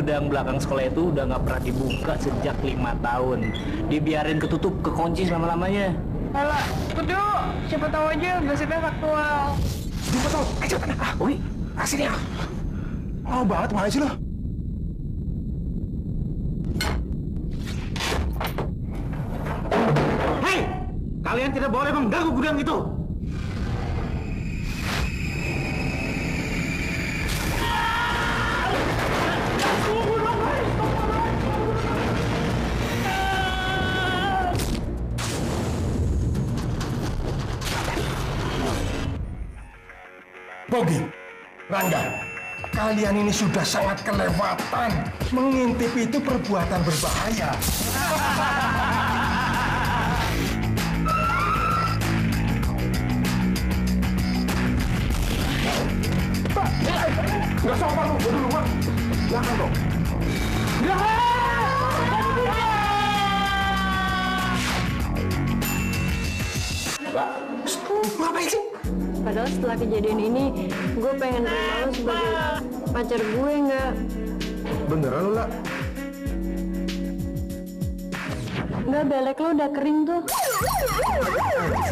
gudang belakang sekolah itu udah nggak pernah dibuka sejak 5 tahun. Dibiarin ketutup, kekunci selama-lamanya. Alah, ikut yuk. Siapa tahu aja gosipnya faktual. Siapa tahu? Ayo cepetan. Wih, sini ya. Mau banget mana sih lo? Hei! Kalian tidak boleh mengganggu gudang itu! Bogi, Rangga, kalian ini sudah sangat kelewatan. Mengintip itu perbuatan berbahaya. Nggak sopan lu, gue duluan. Belakang dong. Mbak, ngapain sih? Padahal setelah kejadian ini, gue pengen terima lo sebagai pacar gue nggak? Beneran lu, lah? Nggak, belek lo udah kering tuh.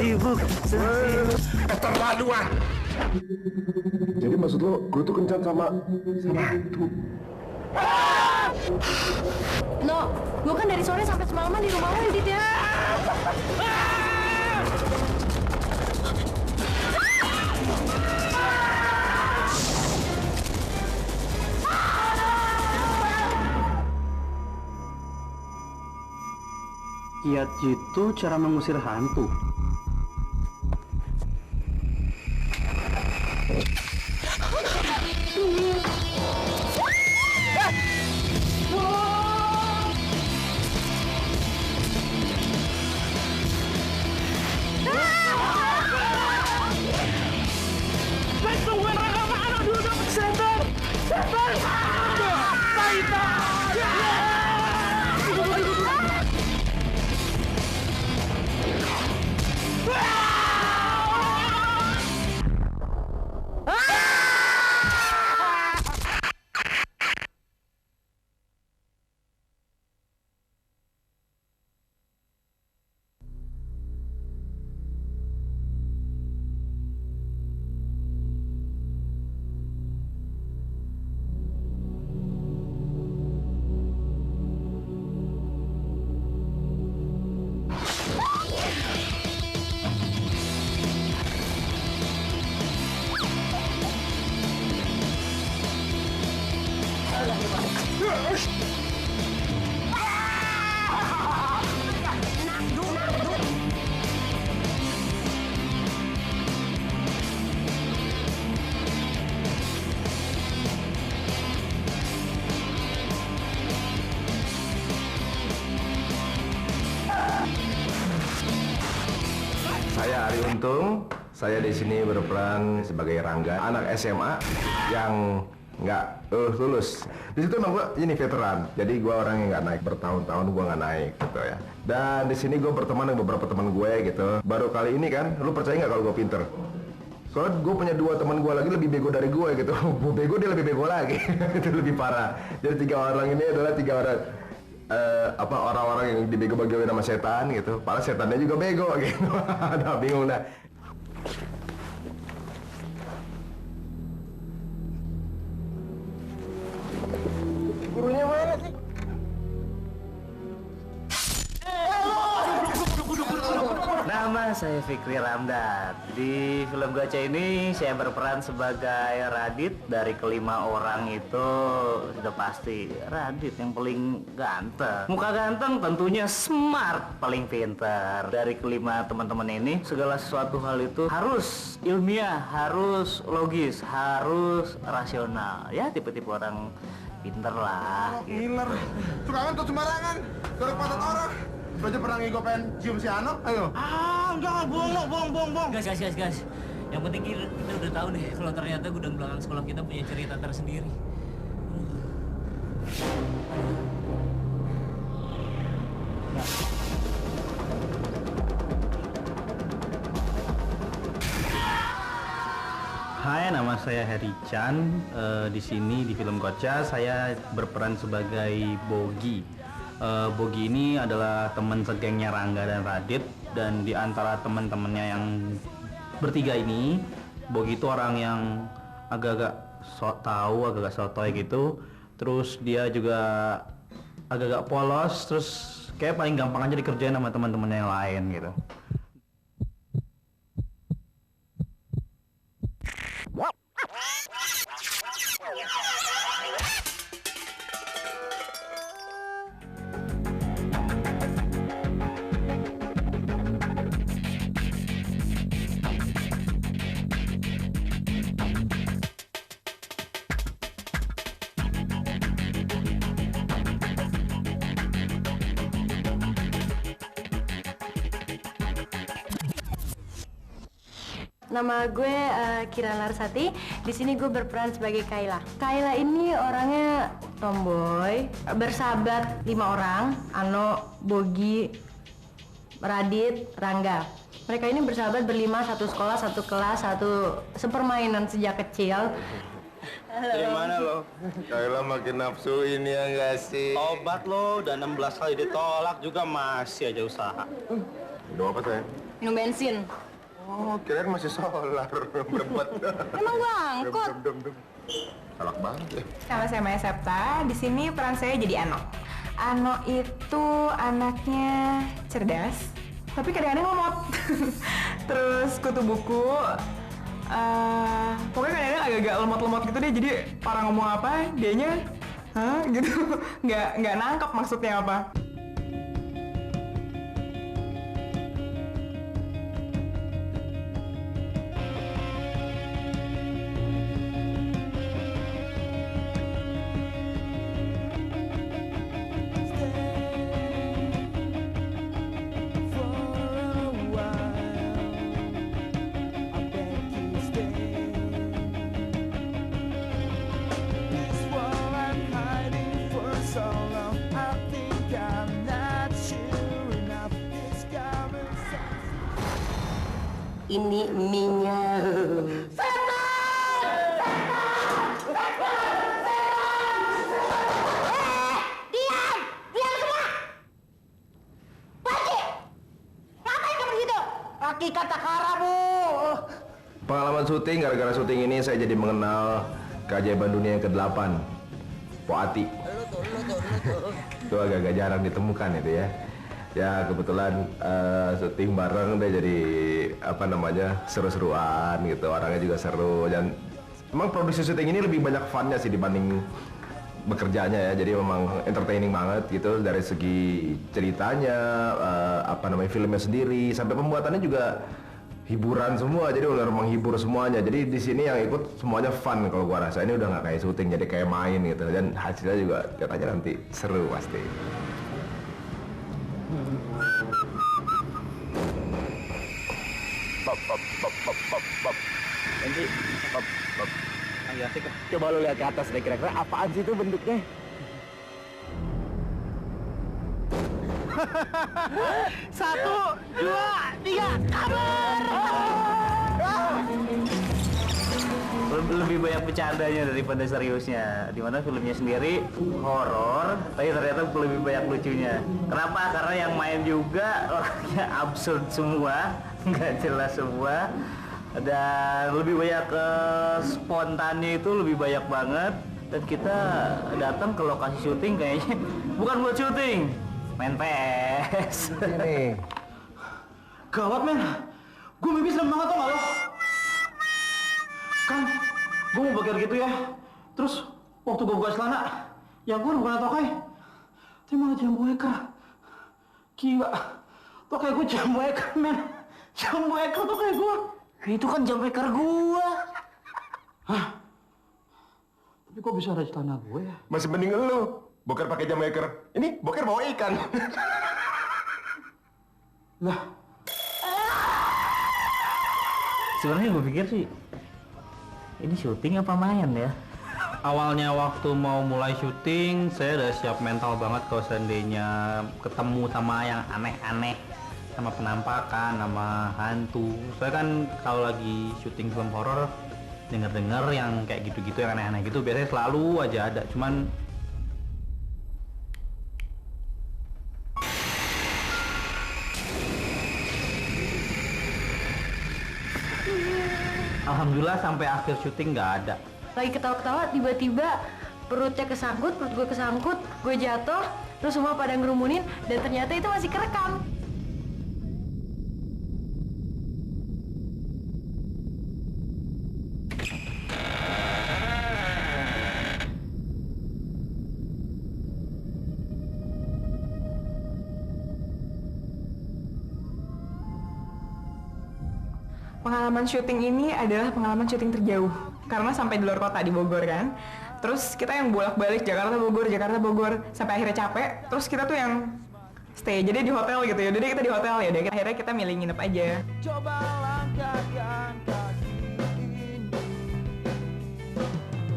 Sibuk. Keterlaluan. Jadi maksud lo, gue tuh kencan sama itu? No, gue kan dari sore sampai semalaman di rumah lo, Dit ya. Kiat itu cara mengusir hantu. Saya Ari Untung. Saya di sini berperan sebagai Rangga, anak SMA yang nggak lulus. Di situ emang gue ini veteran, jadi gue orang yang nggak naik bertahun-tahun, gue nggak naik gitu ya. Dan di sini gue berteman dengan beberapa teman gue gitu. Baru kali ini kan, lu percaya nggak kalau gue pinter? Soalnya gue punya 2 teman gue lagi lebih bego dari gue gitu. Gue bego, dia lebih bego lagi. Itu lebih parah. Jadi 3 orang ini adalah 3 orang orang-orang yang dibego-begoin sama setan gitu. Padahal setannya juga bego gitu. Udah bingung dah. Gurunya mana sih? Nama saya Fikri Ramdan. Di film Gacha ini saya berperan sebagai Radit. Dari kelima orang itu sudah pasti Radit yang paling ganteng. Muka ganteng tentunya smart, paling pintar. Dari kelima teman-teman ini segala sesuatu hal itu harus ilmiah, harus logis, harus rasional. Ya tipe-tipe orang pinter lah. Ngiler. Suka tuh sembarangan. Dorong pantat orang. Lo aja pernah pengen cium si Ano? Ayo. Enggak, bohong. Guys. Yang penting kita udah tahu nih kalau ternyata gudang belakang sekolah kita punya cerita tersendiri. Hai, nama saya Heri Chan. Di sini di film Gocah saya berperan sebagai Bogi. Bogi ini adalah teman segengnya Rangga dan Radit, dan di antara teman-temannya yang bertiga ini, Bogi itu orang yang agak-agak sok tahu, agak-agak sotoy gitu. Terus dia juga agak-agak polos, terus kayak paling gampang aja dikerjain sama teman-temannya yang lain gitu. Nama gue Kira Larsati. Di sini gue berperan sebagai Kayla. Kayla ini orangnya tomboy, bersahabat 5 orang, Ano, Bogi, Radit, Rangga. Mereka ini bersahabat berlima, satu sekolah, satu kelas, satu sepermainan sejak kecil. Dari mana lo? Kayla makin nafsu ini ya nggak sih? Obat lo udah 16 kali ditolak juga masih aja usaha. Minum apa saya? Minum bensin. Oh, kirain masih solar, berbet. Emang gue angkot. Salak banget ya. Nama saya Maya Septa, di sini peran saya jadi Ano. Ano itu anaknya cerdas, tapi kadang-kadang lemot. Terus kutu buku, pokoknya kadang-kadang agak-agak lemot-lemot gitu deh. Jadi orang ngomong apa, dianya, hah gitu, nggak nangkep maksudnya apa. Ini minyak. Diam semua. Panci, ngapain kamu gitu? Kaki kata Kara, Bu. Pengalaman syuting, gara-gara syuting ini saya jadi mengenal keajaiban dunia yang ke-8, Po Ati. Itu agak-agak jarang ditemukan itu ya. Ya kebetulan syuting bareng deh, jadi apa namanya, seru-seruan gitu, orangnya juga seru, dan emang produksi syuting ini lebih banyak funnya sih dibanding bekerjanya ya, jadi memang entertaining banget gitu dari segi ceritanya, apa namanya, filmnya sendiri sampai pembuatannya juga hiburan semua, jadi udah menghibur semuanya. Jadi di sini yang ikut semuanya fun, kalau gua rasa ini udah nggak kayak syuting, jadi kayak main gitu, dan hasilnya juga lihat aja nanti seru pasti. Nanti, ayo asik. Coba lu lihat ke atas deh, kira-kira apaan sih itu bentuknya? Satu, dua, tiga, kabur. Lebih banyak bercandanya daripada seriusnya. Dimana filmnya sendiri horor, tapi ternyata lebih banyak lucunya. Kenapa? Karena yang main juga orangnya absurd semua, nggak jelas semua. Dan lebih banyak spontannya itu lebih banyak banget. Dan kita datang ke lokasi syuting kayaknya bukan buat syuting, main PS. Ini Gawat men, gue mimpi serem banget tau gak lo? Kan, gue mau bakar gitu ya. Terus, waktu gue buka celana, yang gue bukan tokai, tapi malah jambu eker. Gila, tokai gue jambu eker men. Jambu eker tokai gue. Itu kan jam eker gua. Hah? Tapi kok bisa ada di celana gue ya? masih mending lu boker pakai jam maker. Ini boker bawa ikan. Lah, Sebenarnya gue pikir sih ini syuting apa main ya? Awalnya waktu mau mulai syuting, saya udah siap mental banget kalau seandainya ketemu sama yang aneh-aneh, sama penampakan, sama hantu. Saya kan kalau lagi syuting film horor dengar yang kayak gitu-gitu, yang aneh-aneh gitu biasanya selalu aja ada. Cuman alhamdulillah sampai akhir syuting nggak ada. Lagi ketawa-ketawa tiba-tiba perut gue kesangkut, gue jatuh, terus semua pada ngerumunin dan ternyata itu masih kerekam. Pengalaman syuting ini adalah pengalaman syuting terjauh karena sampai di luar kota di Bogor kan. Terus kita yang bolak-balik Jakarta Bogor sampai akhirnya capek. Terus kita tuh yang stay jadi di hotel gitu ya. Jadi kita di hotel ya. Akhirnya kita milih nginep aja. Coba langkahkan kaki ini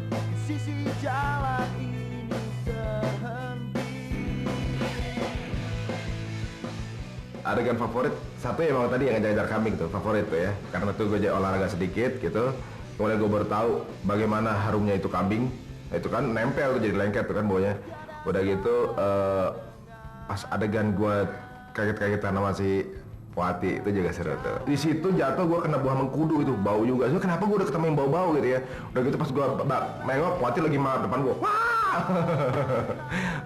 di sisi jalan ini terhenti. Adegan favorit satu ya emang tadi yang ngejar kambing tuh favorit tuh ya, karena tuh gue olahraga sedikit gitu, kemudian gue baru tahu bagaimana harumnya itu kambing. Nah, itu kan nempel tuh jadi lengket tuh kan baunya. Udah gitu pas adegan gue kaget-kagetan sama si Wati itu juga seru tuh. Di situ jatuh gue kena buah mengkudu itu, bau juga. So, kenapa gue udah ketemu yang bau-bau gitu ya? Udah gitu pas gue nengok Wati lagi depan gue, wah!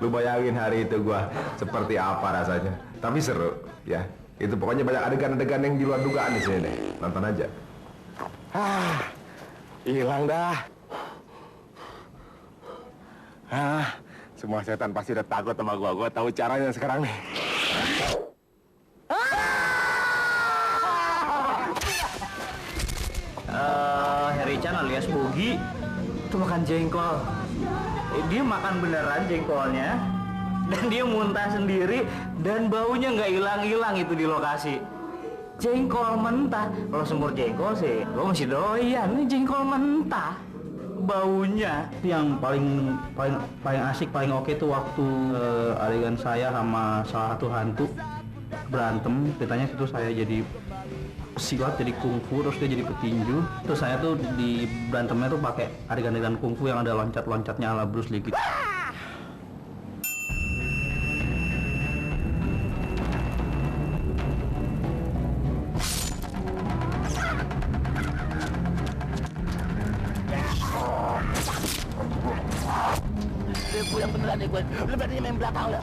Lu bayangin hari itu gue seperti apa rasanya. Tapi seru ya. Itu pokoknya banyak adegan-adegan yang di luar dugaan di sini deh. Nonton aja. Hilang dah. Semua setan pasti udah takut sama gua. Gua tahu caranya sekarang nih. Harry Chan alias Bogi itu makan jengkol. Dia makan beneran jengkolnya dan dia muntah sendiri dan baunya nggak hilang-hilang itu di lokasi. Jengkol mentah. Kalau semur jengkol sih, lo masih doyan. Ini jengkol mentah. Baunya yang paling asik, paling oke tuh waktu adegan saya sama salah satu hantu berantem. Ceritanya itu saya jadi silat, jadi kungfu, terus dia jadi petinju. Terus saya tuh di berantemnya tuh pakai adegan-adegan kungfu yang ada loncat-loncatnya ala Bruce Lee gitu. Gue yang beneran deh gue. Lu berarti main belakang lah.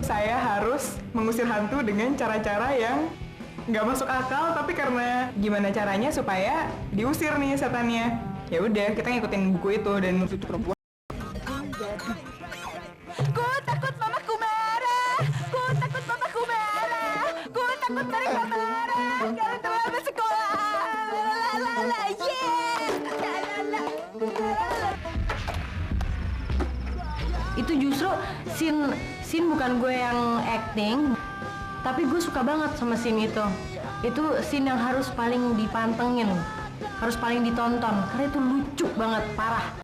Saya harus mengusir hantu dengan cara-cara yang nggak masuk akal, tapi karena gimana caranya supaya diusir nih setannya. Ya udah, kita ngikutin buku itu dan itu perempuan. Ku takut mamaku marah. Ku takut mamaku marah. Ku takut mereka marah. Kalau teman sekolah. La la la yeah. Itu justru scene bukan gue yang acting, tapi gue suka banget sama scene itu. Itu scene yang harus paling dipantengin, harus paling ditonton karena itu lucu banget, parah.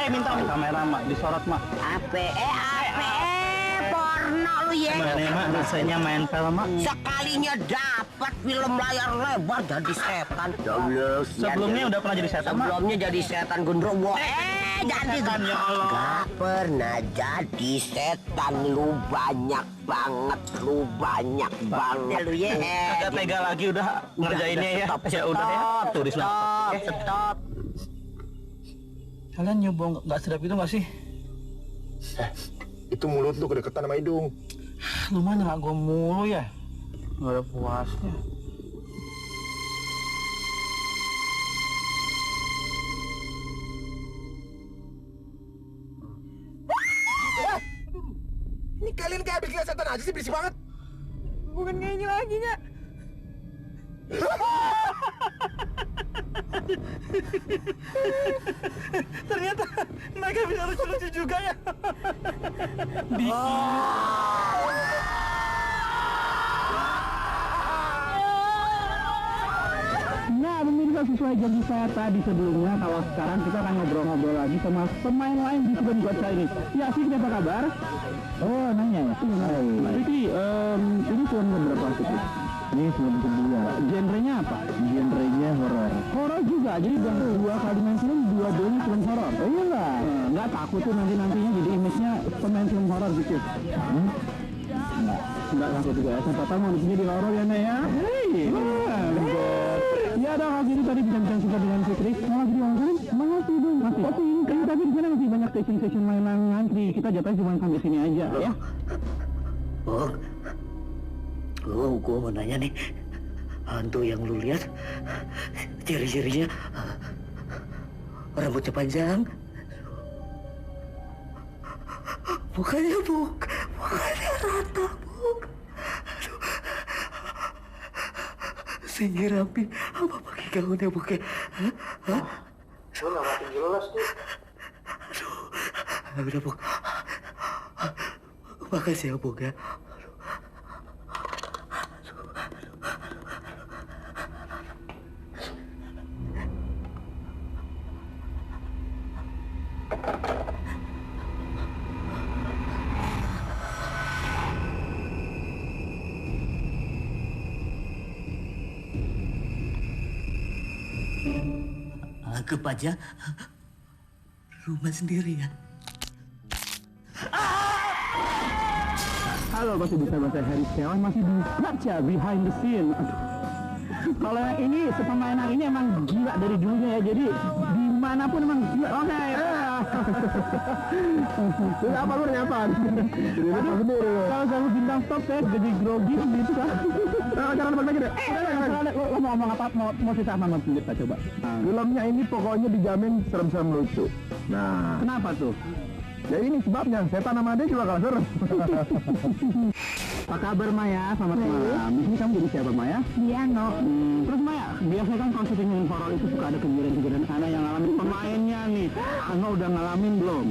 Minta kamera mak disorot mak. Ape porno lu ya. Gimana mak rasanya main film mak? Sekalinya dapat film layar lebar jadi setan. Sebelumnya udah pernah jadi setan mak? Sebelumnya jadi setan gondrowo. Jadi setan ya Allah. Gak pernah jadi setan, lu banyak banget lu ya. Agak tega lagi udah ngerjainnya ya. Ya udah ya. Tuh di Stop. Kalian nyoba nggak sedap itu nggak sih? Itu mulut lu kedeketan sama hidung. Lu mah nyerang gue mulu ya. Nggak ada puasnya. Kalian kayak habis lihat setan aja sih, berisik banget. Bukan kayak ini lagi, Nyak. Ternyata mereka bisa lucu-lucu juga ya. Nah, pemirsa, sesuai janji saya tadi sebelumnya, kalau sekarang kita akan ngobrol-ngobrol lagi sama pemain lain di film Gocca ini. Ya, Fikri, apa kabar? Oh, nanya ya? Fikri, ini film berapa Fikri? Ini film kedua. Genrenya apa? Genrenya horor. Horor juga, jadi udah 2 kali main film, dua-duanya film horor. Oh iya nggak? Nggak takut tuh nantinya jadi image-nya pemain film horor gitu? Nggak takut juga ya, siapa tahu mau di horor ya, Nek ya? Ya dong, kalau gitu tadi bincang-bincang suka dengan Fikri. Mau lagi diangkat? Masih dong. Masih? Tapi di sana masih banyak station-station mainan ngantri. Kita jatuhnya cuma sampai sini aja, ya? Gua mau nanya nih, hantu yang lu lihat, ciri-cirinya rambutnya panjang, mukanya rata, sihir rapi, apa pakai gaunnya bukan? Hah? Lu lewatin jelas tuh. Udah, Buk. Makasih ya, Buk ya. Anggap aja rumah sendiri ya. Halo, masih bisa bahasa Harry Styles, masih di Gocca behind the scene. Kalau yang ini, sepemainan ini emang gila dari dulunya ya, jadi dimanapun emang gila. Oke. Lu apa lu nyapa? Kalau sama bintang stop saya jadi grogi gitu kan. Jangan balik deh. Lo mau ngomong apa? Mau cerita apa sama kita coba? Filmnya ini pokoknya dijamin serem-serem lucu. Nah, Kenapa tuh? ya ini sebabnya. Setan sama dia juga kalah serem. Apa kabar Maya? Selamat malam. Di sini kamu jadi siapa Maya? Iya, No. Terus Maya, biasanya kan kalau syuting film horor itu suka ada kejadian-kejadian sana yang ngalamin pemainnya nih. Ano udah ngalamin belum?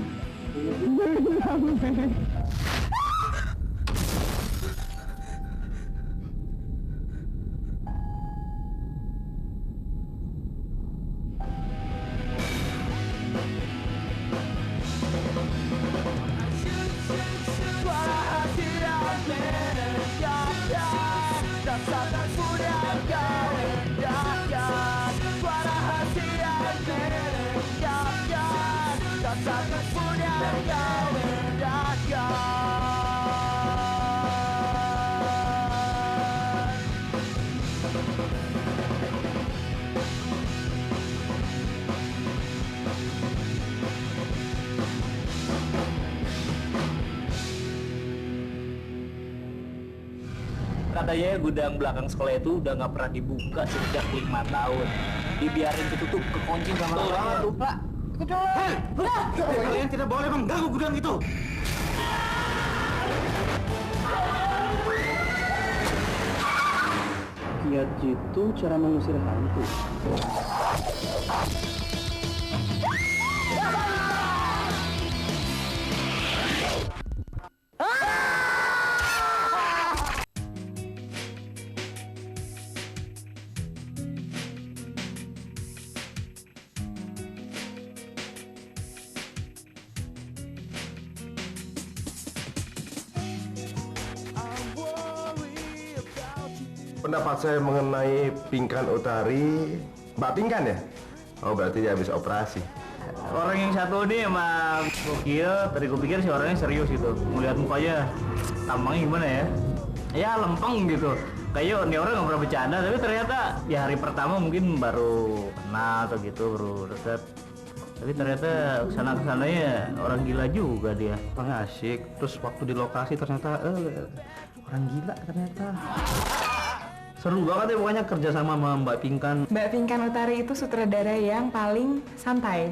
Katanya gudang belakang sekolah itu udah nggak pernah dibuka sejak 5 tahun. Dibiarin ketutup, kekunci sama orang tuh, Pak. Kalian tidak boleh mengganggu gudang itu. Lihat itu cara mengusir hantu. Pendapat saya mengenai Pinkan Utari, Mbak Pinkan ya? Oh berarti dia habis operasi. Orang yang satu ini emang gokil. Tadi gue pikir si orangnya serius gitu. Melihat mukanya, tampangnya gimana ya? Ya lempeng gitu. Kayak ini orang nggak pernah bercanda. Tapi ternyata ya hari pertama mungkin baru kenal atau gitu, baru deket. Tapi ternyata kesana-kesananya orang gila juga dia. Orangnya asik. Terus waktu di lokasi ternyata orang gila ternyata. Seru banget ya pokoknya kerja sama Mbak Pinkan. Mbak Pinkan Utari itu sutradara yang paling santai,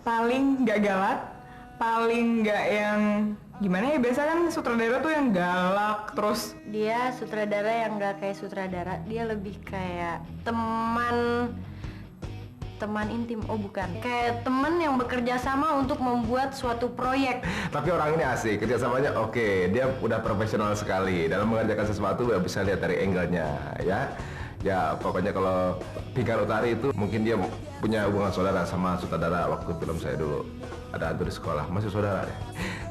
paling gak galak, paling gak yang gimana ya, biasa kan sutradara tuh yang galak, terus Dia sutradara yang gak kayak sutradara, dia lebih kayak teman intim. Oh bukan, kayak teman yang bekerja sama untuk membuat suatu proyek. Tapi orang ini asik, kerjasamanya oke. Dia udah profesional sekali dalam mengerjakan sesuatu. Bisa lihat dari angle-nya, ya. Ya pokoknya kalau Pinkan Utari itu mungkin dia punya hubungan saudara sama sutradara waktu film saya dulu. Ada hantu di sekolah, masih saudara deh.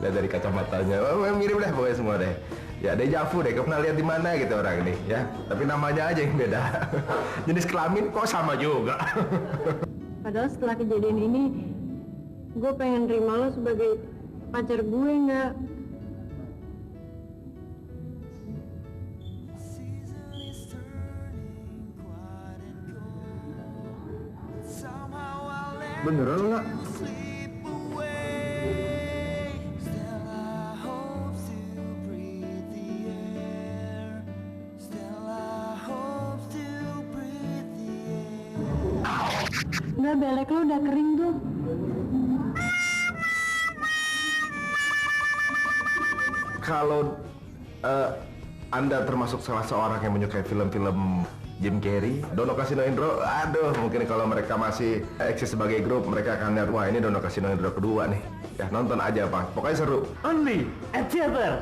Lihat dari kacamatanya, mirip deh pokoknya semua deh. Ya dejavu deh, kau pernah lihat di mana gitu orang ini, ya. Tapi namanya aja yang beda. Jenis kelamin kok sama juga. Padahal setelah kejadian ini, gue pengen terima lo sebagai pacar gue nggak? Beneran lo nggak? Nggak, belek lo udah kering tuh. Kalau Anda termasuk salah seorang yang menyukai film-film Jim Carrey, Dono Kasino Indro, aduh mungkin kalau mereka masih eksis sebagai grup, mereka akan lihat, wah ini Dono Kasino Indro kedua nih. Ya nonton aja Pak, pokoknya seru. Only at theater.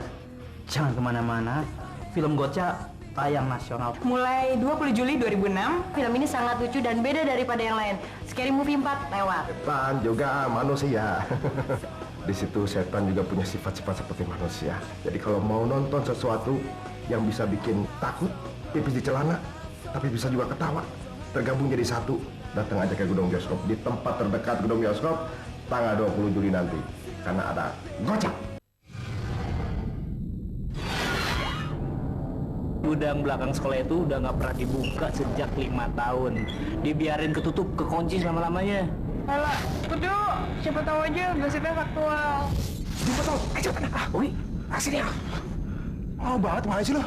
Jangan kemana-mana. Film Gocca tayang nasional. mulai 20 Juli 2006. Film ini sangat lucu dan beda daripada yang lain. Scary Movie 4 lewat. Setan juga manusia. Di situ setan juga punya sifat-sifat seperti manusia. Jadi kalau mau nonton sesuatu yang bisa bikin takut, pipis di celana, tapi bisa juga ketawa, tergabung jadi satu, datang aja ke Gedung Bioskop. Di tempat terdekat Gedung Bioskop, tanggal 20 Juli nanti. Karena ada Gocca. Gudang belakang sekolah itu udah nggak pernah dibuka sejak 5 tahun. Dibiarin ketutup, kekunci selama-lamanya. Alah, kudu, siapa tahu aja gosipnya faktual. Siapa tahu? Ayo cepetan. Ui, sini ya. Mau banget mana sih lo?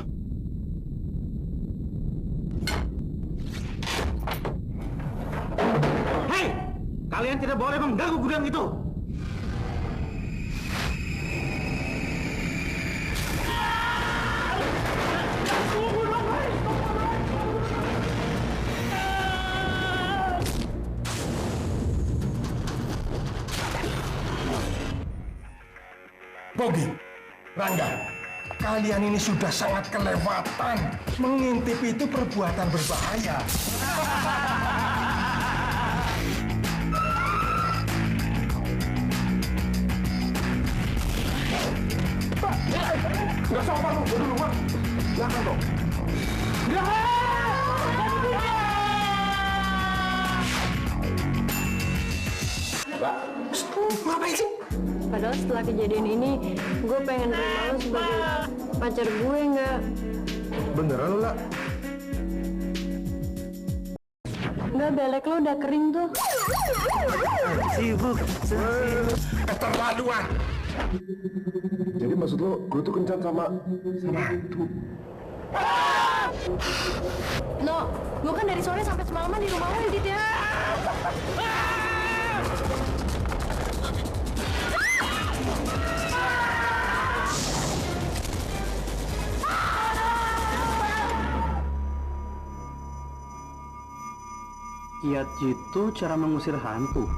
Hei! Kalian tidak boleh mengganggu gudang itu! Bogi, Rangga, kalian ini sudah sangat kelewatan. Mengintip itu perbuatan berbahaya. Pak, nggak sopan lu, dulu Pak. Belakang dong. Pak, ngapain sih? Padahal setelah kejadian ini, gue pengen terima lo sebagai pacar gue nggak? Beneran lo lah? Nggak, belek lo udah kering tuh. Sibuk. Keterlaluan. Jadi maksud lo, gue tuh kencan sama hantu. No, gue kan dari sore sampai semalaman di rumah lo, Edit ya. Kiat itu cara mengusir hantu.